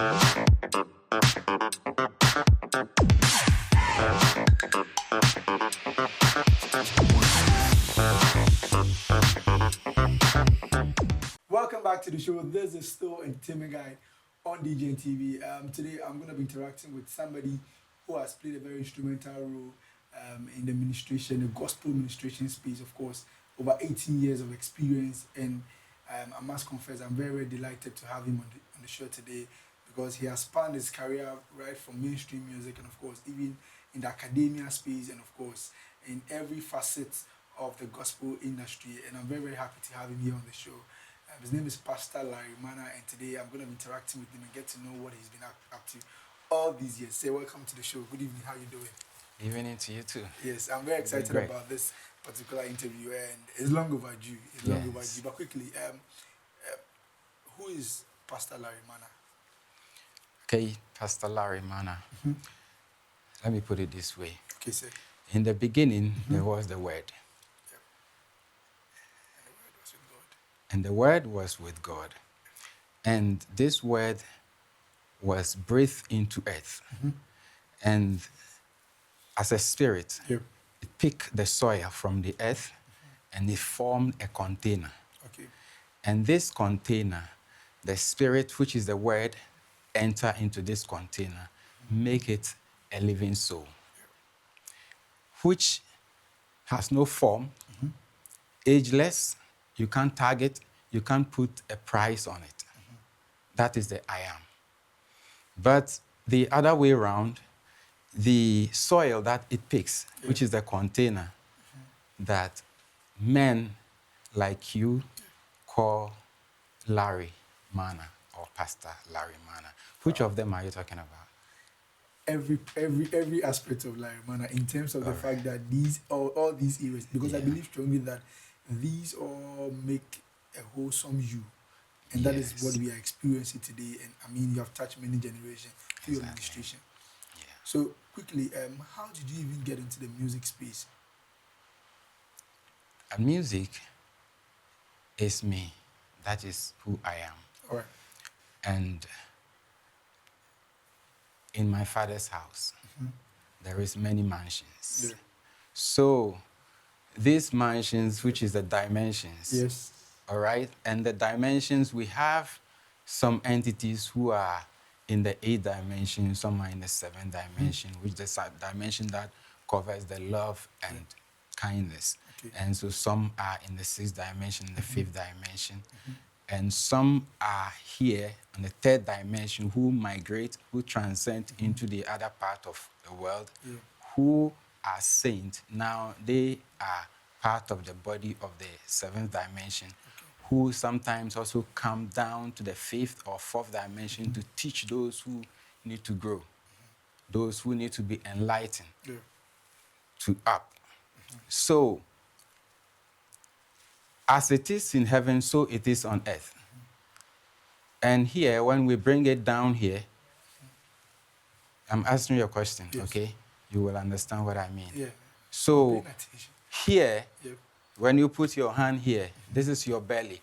Welcome back to the show. This is still Entertainment Guide on DJ TV. Today I'm going to be interacting with somebody who has played a very instrumental role in the ministration, the gospel ministration space, of course, over 18 years of experience. And I must confess, I'm very, very delighted to have him on the show today because he has spanned his career right from mainstream music and, of course, even in the academia space and, of course, in every facet of the gospel industry. And I'm very, very happy to have him here on the show. His name is Pastor Larry Manna, and today I'm going to be interacting with him and get to know what he's been up to all these years. Say welcome to the show. Good evening. How you doing? Evening to you too. Yes, I'm very excited about this particular interview, and it's long overdue. It's long overdue. But quickly, who is Pastor Larry Manna? Okay, Pastor Larry Manna. Let me put it this way. Okay, sir. In the beginning, there was the Word. And the Word was with God. And this Word was breathed into earth. And as a spirit, it picked the soil from the earth and it formed a container. Okay. And this container, the spirit, which is the Word, enter into this container, make it a living soul, which has no form, ageless. You can't target, you can't put a price on it. That is the I am. But the other way around, the soil that it picks, which is the container that men like you call Larry Manna or Pastor Larry Manna. Which of them are you talking about? Every aspect of Larry Manna in terms of the fact that these all these areas, because I believe strongly that these all make a wholesome you, and that is what we are experiencing today. And I mean, you have touched many generations through your administration. Yeah. So quickly, how did you even get into the music space? And music is me. That is who I am. All right. And in my father's house, there is many mansions. Yeah. So these mansions, which is the dimensions, Yes. all right? And the dimensions, we have some entities who are in the 8th dimension, some are in the 7th dimension, which is the dimension that covers the love and kindness. Okay. And so some are in the 6th dimension, the 5th dimension. And some are here in the 3rd dimension who migrate, who transcend into the other part of the world, who are saints. Now they are part of the body of the 7th dimension, who sometimes also come down to the 5th or 4th dimension to teach those who need to grow, those who need to be enlightened to up. So, as it is in heaven, so it is on earth. And here, when we bring it down here, I'm asking you a question, okay? You will understand what I mean. Yeah. So, here, when you put your hand here, this is your belly,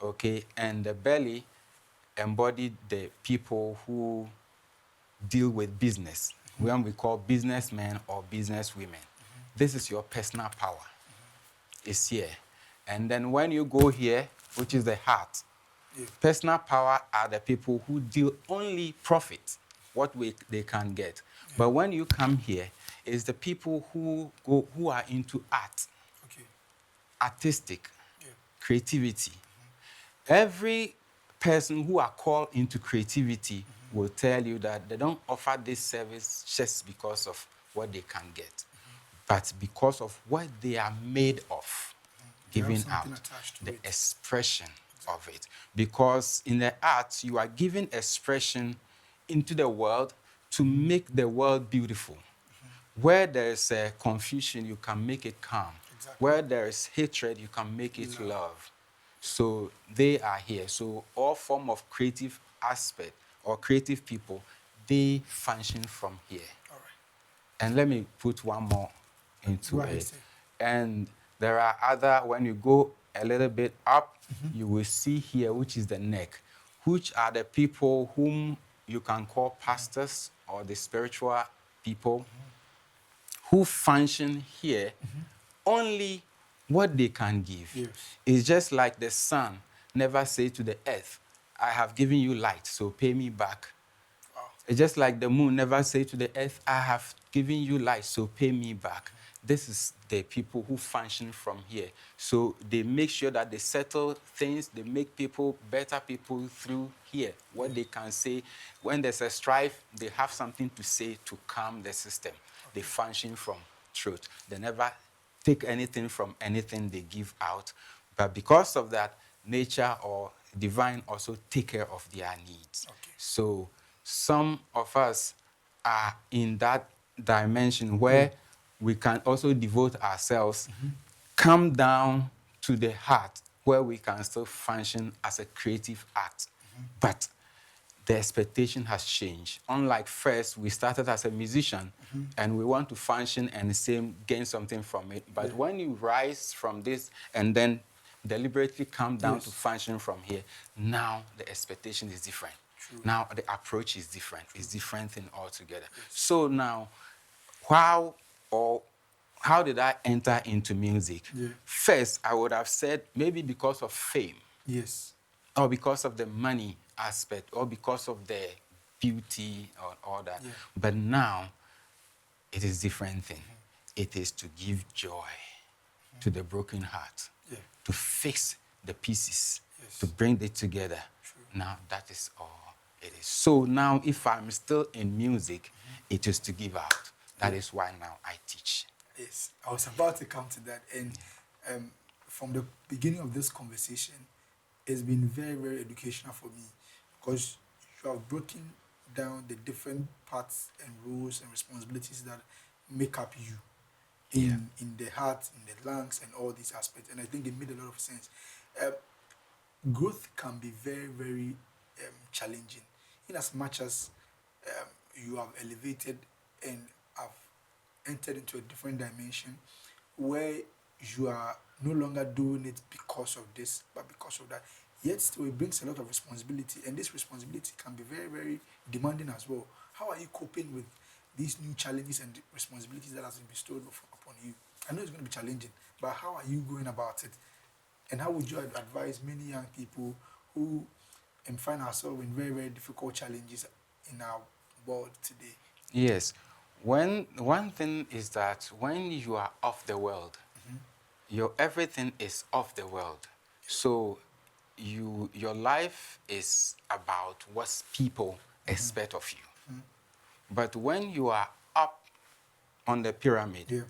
okay? And the belly embodied the people who deal with business, when we call businessmen or businesswomen. This is your personal power. It's here. And then when you go here, which is the heart, personal power are the people who deal only profit, what they can get. But when you come here, it's the people who are into art, artistic, creativity. Every person who are called into creativity will tell you that they don't offer this service just because of what they can get, but because of what they are made of, giving out, the expression of it. Because in the arts, you are giving expression into the world to make the world beautiful. Where there is confusion, you can make it calm. Where there is hatred, you can make it love. So they are here. So all form of creative aspect or creative people, they function from here. All right. And let me put one more into it. And there are other, when you go a little bit up, you will see here, which is the neck, which are the people whom you can call pastors or the spiritual people who function here only what they can give. Yes. It's just like the sun never say to the earth, I have given you light, so pay me back. Wow. It's just like the moon never say to the earth, I have given you light, so pay me back. This is the people who function from here. So they make sure that they settle things, they make people better people through here. What they can say, when there's a strife, they have something to say to calm the system. They function from truth. They never take anything from anything they give out. But because of that, nature or divine also take care of their needs. Okay. So some of us are in that dimension where we can also devote ourselves, come down to the heart where we can still function as a creative act. But the expectation has changed. Unlike first, we started as a musician and we want to function and gain something from it. But when you rise from this and then deliberately come down to function from here, now the expectation is different. True. Now the approach is different. It's different thing altogether. So now, how did I enter into music? First, I would have said maybe because of fame. Yes. Or because of the money aspect, or because of the beauty or all that. But now, it is different thing. It is to give joy to the broken heart, to fix the pieces, to bring it together. Now, that is all it is. So now, if I'm still in music, it is to give out. That is why now I teach. Yes, I was about to come to that. And from the beginning of this conversation, it's been very, very educational for me because you have broken down the different parts and roles and responsibilities that make up you in the heart, in the lungs, and all these aspects. And I think it made a lot of sense. Growth can be very, very challenging in as much as you have elevated and have entered into a different dimension where you are no longer doing it because of this, but because of that. Yet still, it brings a lot of responsibility, and this responsibility can be very, very demanding as well. How are you coping with these new challenges and responsibilities that has been bestowed upon you? I know it's going to be challenging, but how are you going about it? And how would you advise many young people who find ourselves in very, very difficult challenges in our world today? Yes. One thing is that when you are off the world, your everything is off the world. So your life is about what people expect of you. But when you are up on the pyramid,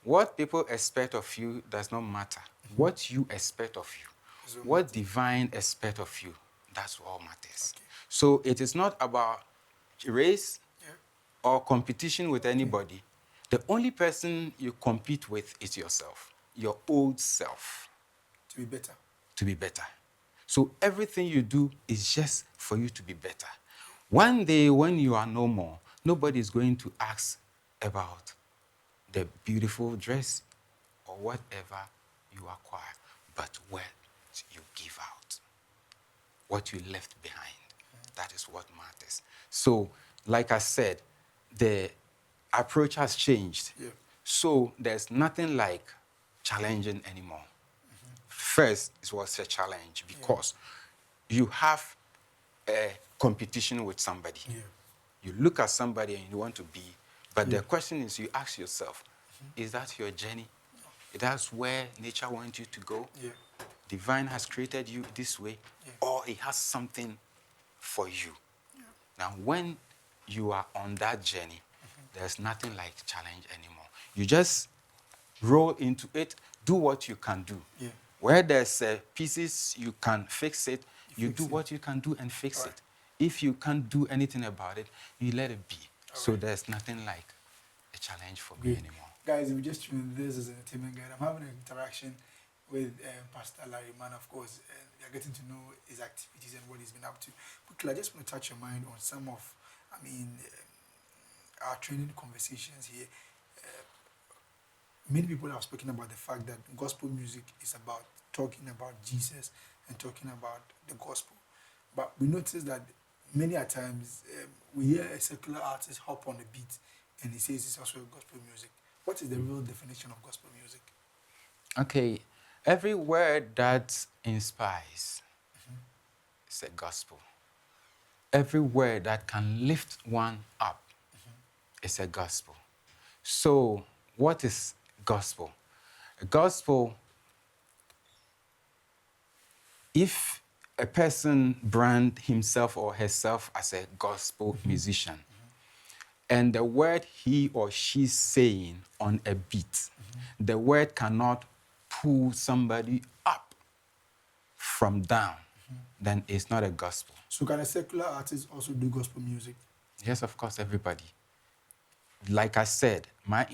what people expect of you does not matter. What you expect of you, what divine expect of you, that's all matters. So it is not about race or competition with anybody. The only person you compete with is yourself, your old self. To be better. To be better. So everything you do is just for you to be better. One day when you are no more, nobody is going to ask about the beautiful dress or whatever you acquire, but what you give out, what you left behind. That is what matters. So, like I said, the approach has changed. So there's nothing like challenging anymore. First, it was a challenge because you have a competition with somebody. You look at somebody and you want to be, but the question is, you ask yourself, is that your journey? That's where nature wants you to go? Divine has created you this way, or it has something for you. Now, when you are on that journey, there's nothing like challenge anymore. You just roll into it, do what you can do. Where there's pieces you can fix it, you do what you can do and fix it. If you can't do anything about it, you let it be. So there's nothing like a challenge for me anymore. Guys, if you just tuned in, this is Entertainment Guide. I'm having an interaction with Pastor Larry Manna, of course, and we are getting to know his activities and what he's been up to. Quickly, I just want to touch your mind on some of, our training conversations here. Many people have spoken about the fact that gospel music is about talking about Jesus and talking about the gospel. But we notice that many a times we hear a secular artist hop on the beat and he says it's also gospel music. What is the real definition of gospel music? Okay, every word that inspires is a gospel. Every word that can lift one up is a gospel. So, what is gospel? A gospel, if a person brand himself or herself as a gospel musician, and the word he or she's saying on a beat, the word cannot pull somebody up from down, then it's not a gospel. So can a secular artist also do gospel music? Yes, of course, everybody. Like I said, my